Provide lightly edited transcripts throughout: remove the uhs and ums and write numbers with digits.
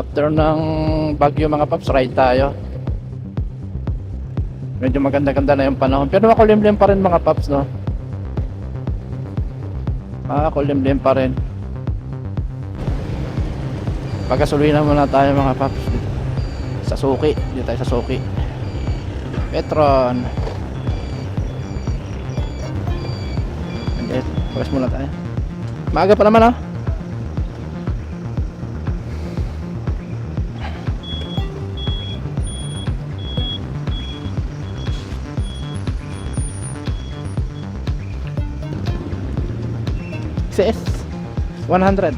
After ng bagyo mga paps, ride tayo. Medyo maganda-ganda na yung panahon, pero makulimlim pa rin mga paps, no? Makulimlim pa rin. Pagkasuluinan muna tayo mga paps. Sa suki, dito tayo sa suki. Petron. Pagkas muna tayo. Maaga pa naman, ah. CS 100.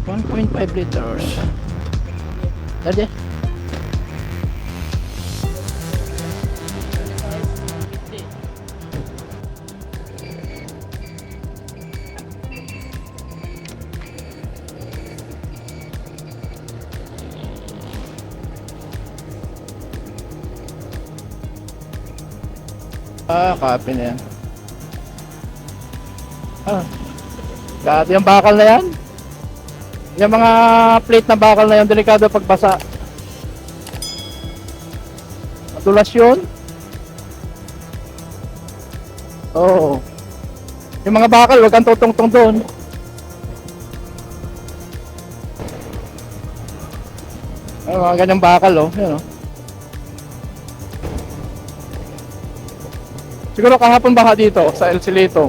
$1.5 Tadi. Copy na yan. Grabe yung bakal na yan. Yung mga plate na bakal na yan, delikado pagbasa. Matulas yun. Oo. Yung mga bakal, huwag kang tutungtong doon. Ay, mga ganyang bakal, oh. Yan, oh. Siguro kahapon baka dito sa El Silito.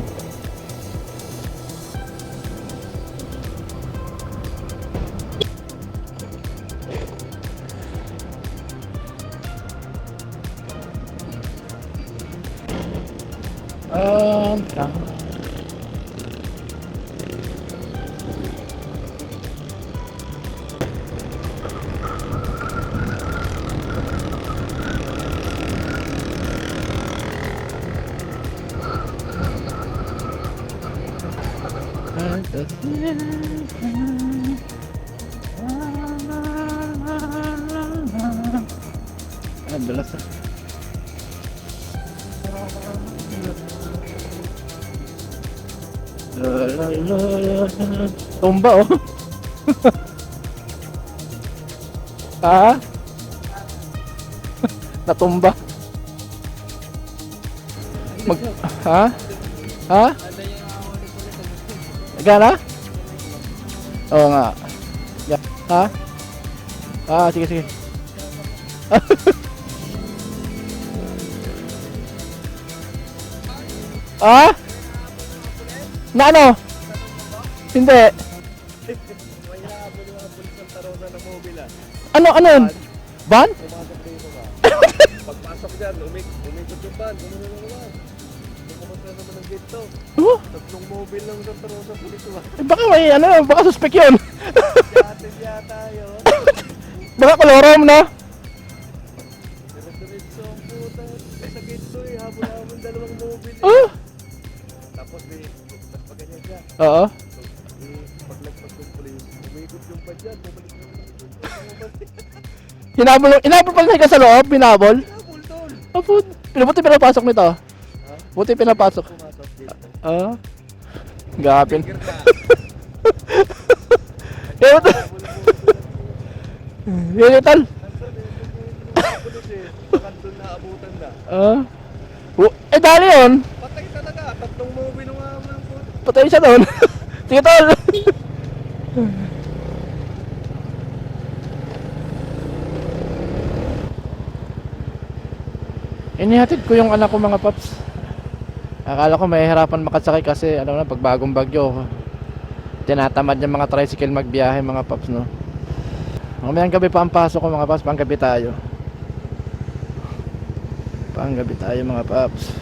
Belas. Tumba, oh. Natumba. Gana? Oo nga. Sige. Na ano? Hindi. Ano yun? Van? Pagpasok dyan, umikot yung van, gumano naman. Pumunta naman ng gate to. Tatlong mobile lang sa Tarosa Police. Baka may baka suspect yun. Yata yun. Baka kolorom, no? Diretso ang puta. Sa gate to habol-habol dalawang mobile. Tapos pa ganyan siya. Oo. Paglagpas ng police, umikot yung van dyan, bumalik naman. Hinabol pala siya sa loob, binabol. Hinabol tol. Buti pinapasok nito. Buti pinapasok. Gapin. Yun tol. Kandun na abutan na. Dali yun. Patay talaga, tatlong mobile ng mga Patay siya doon. Sige tol. Inihatid ko yung anak ko mga paps. Akala ko mahihirapan makasakay kasi pag bagong bagyo tinatamad yung mga tricycle magbiyahe mga paps, no. Mamayang gabi pa ang pasok ko mga paps, panggabi tayo mga paps.